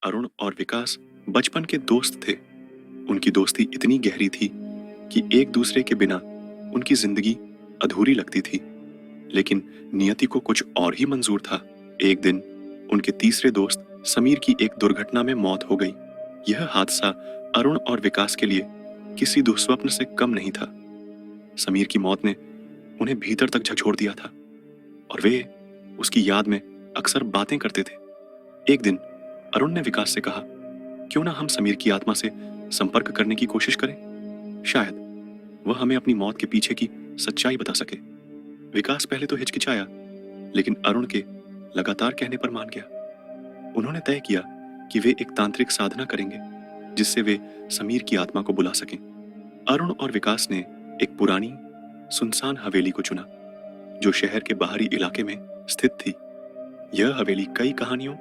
अरुण और विकास बचपन के दोस्त थे। उनकी दोस्ती इतनी गहरी थी कि एक दूसरे के बिना उनकी जिंदगी अधूरी लगती थी। लेकिन नियति को कुछ और ही मंजूर था। एक दिन उनके तीसरे दोस्त समीर की एक दुर्घटना में मौत हो गई। यह हादसा अरुण और विकास के लिए किसी दुस्वप्न से कम नहीं था। समीर की मौत ने उन्हें भीतर तक झकझोर दिया था और वे उसकी याद में अक्सर बातें करते थे। एक दिन अरुण ने विकास से कहा, क्यों ना हम समीर की आत्मा से संपर्क करने की कोशिश करें? शायद वह हमें अपनी मौत के पीछे की सच्चाई बता सके। विकास पहले तो हिचकिचाया, लेकिन अरुण के लगातार कहने पर मान गया। उन्होंने तय किया कि वे एक तांत्रिक साधना करेंगे जिससे वे समीर की आत्मा को बुला सकें। अरुण और विकास ने एक पुरानी सुनसान हवेली को चुना जो शहर के बाहरी इलाके में स्थित थी। यह हवेली कई कहानियों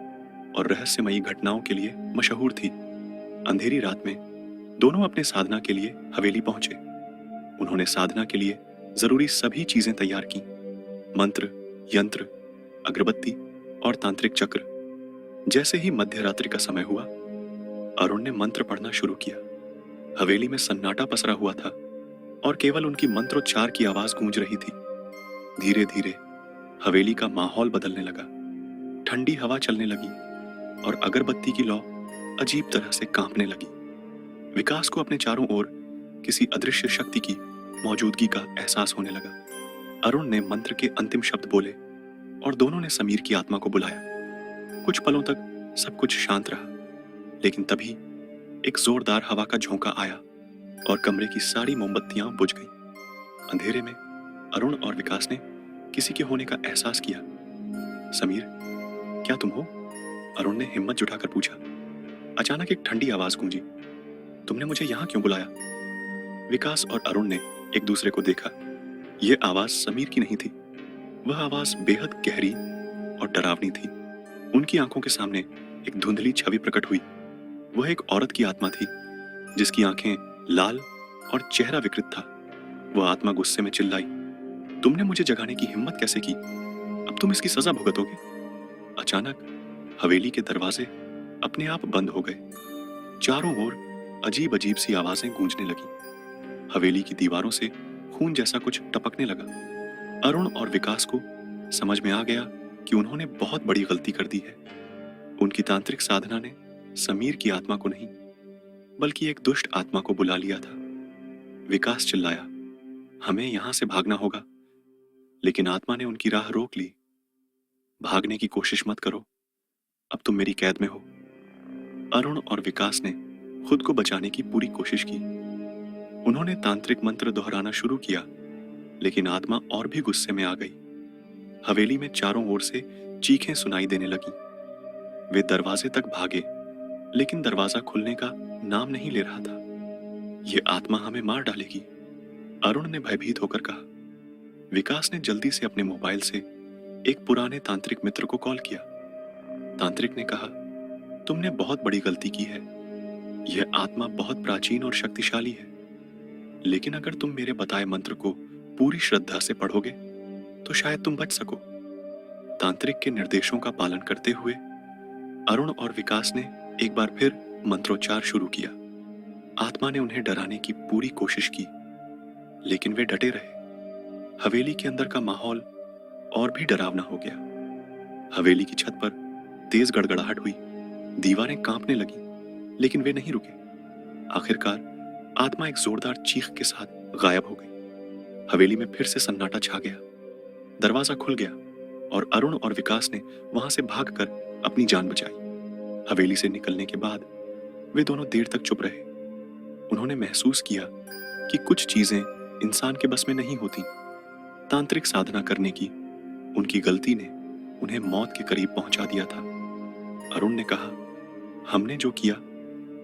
और रहस्यमयी घटनाओं के लिए मशहूर थी। अंधेरी रात में दोनों अपने साधना के लिए हवेली पहुंचे। उन्होंने साधना के लिए जरूरी सभी चीजें तैयार की, मंत्र, यंत्र, अगरबत्ती और तांत्रिक चक्र। जैसे ही मध्य रात्रि का समय हुआ, अरुण ने मंत्र पढ़ना शुरू किया। हवेली में सन्नाटा पसरा हुआ था और केवल उनकी मंत्रोच्चार की आवाज गूंज रही थी। धीरे धीरे हवेली का माहौल बदलने लगा। ठंडी हवा चलने लगी और अगरबत्ती की लौ अजीब तरह से कांपने लगी। विकास को अपने चारों ओर किसी अदृश्य शक्ति की मौजूदगी का एहसास होने लगा। अरुण ने मंत्र के अंतिम शब्द बोले और दोनों ने समीर की आत्मा को बुलाया। कुछ पलों तक सब कुछ शांत रहा, लेकिन तभी एक जोरदार हवा का झोंका आया और कमरे की सारी मोमबत्तियां बुझ गईं। अंधेरे में अरुण और विकास ने किसी के होने का एहसास किया। समीर, क्या तुम हो? अरुण ने हिम्मत जुटाकर पूछा। अचानक एक ठंडी आवाज गूंजी, तुमने मुझे यहां क्यों बुलाया? विकास और अरुण ने एक दूसरे को देखा। यह आवाज समीर की नहीं थी। वह आवाज बेहद गहरी और डरावनी थी। उनकी आंखों के सामने एक धुंधली छवि प्रकट हुई। वह एक औरत की आत्मा थी जिसकी आंखें लाल और चेहरा विकृत था। वह आत्मा गुस्से में चिल्लाई, तुमने मुझे जगाने की हिम्मत कैसे की? अब तुम इसकी सजा भुगतोगे। अचानक हवेली के दरवाजे अपने आप बंद हो गए। चारों ओर अजीब अजीब सी आवाजें गूंजने लगी। हवेली की दीवारों से खून जैसा कुछ टपकने लगा। अरुण और विकास को समझ में आ गया कि उन्होंने बहुत बड़ी गलती कर दी है। उनकी तांत्रिक साधना ने समीर की आत्मा को नहीं, बल्कि एक दुष्ट आत्मा को बुला लिया था। विकास चिल्लाया, हमें यहां से भागना होगा, लेकिन आत्मा ने उनकी राह रोक ली। भागने की कोशिश मत करो, अब तुम मेरी कैद में हो। अरुण और विकास ने खुद को बचाने की पूरी कोशिश की। उन्होंने तांत्रिक मंत्र दोहराना शुरू किया, लेकिन आत्मा और भी गुस्से में आ गई। हवेली में चारों ओर से चीखें सुनाई देने लगी। वे दरवाजे तक भागे, लेकिन दरवाजा खुलने का नाम नहीं ले रहा था। यह आत्मा हमें मार डालेगी, अरुण ने भयभीत होकर कहा। विकास ने जल्दी से अपने मोबाइल से एक पुराने तांत्रिक मित्र को कॉल किया। तांत्रिक ने कहा, तुमने बहुत बड़ी गलती की है। यह आत्मा बहुत प्राचीन और शक्तिशाली है, लेकिन अगर तुम मेरे बताए मंत्र को पूरी श्रद्धा से पढ़ोगे तो शायद तुम बच सको। तांत्रिक के निर्देशों का पालन करते हुए अरुण और विकास ने एक बार फिर मंत्रोच्चार शुरू किया। आत्मा ने उन्हें डराने की पूरी कोशिश की, लेकिन वे डटे रहे। हवेली के अंदर का माहौल और भी डरावना हो गया। हवेली की छत पर तेज गड़गड़ाहट हुई। दीवारें कांपने लगी, लेकिन वे नहीं रुके। आखिरकार आत्मा एक जोरदार चीख के साथ गायब हो गई। हवेली में फिर से सन्नाटा छा गया। दरवाजा खुल गया और अरुण और विकास ने वहां से भागकर अपनी जान बचाई। हवेली से निकलने के बाद वे दोनों देर तक चुप रहे। उन्होंने महसूस किया कि कुछ चीजें इंसान के बस में नहीं होती। तांत्रिक साधना करने की उनकी गलती ने उन्हें मौत के करीब पहुंचा दिया था। अरुण ने कहा, हमने जो किया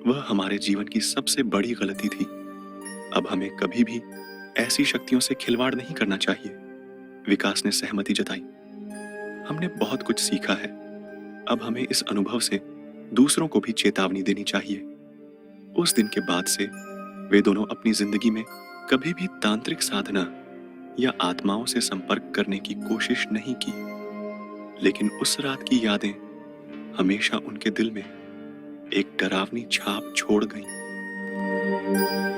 वह हमारे जीवन की सबसे बड़ी गलती थी। अब हमें कभी भी ऐसी शक्तियों से खिलवाड़ नहीं करना चाहिए। विकास ने सहमति जताई, हमने बहुत कुछ सीखा है। अब हमें इस अनुभव से दूसरों को भी चेतावनी देनी चाहिए। उस दिन के बाद से वे दोनों अपनी जिंदगी में कभी भी तांत्रिक साधना या आत्माओं से संपर्क करने की कोशिश नहीं की, लेकिन उस रात की यादें हमेशा उनके दिल में एक डरावनी छाप छोड़ गईं।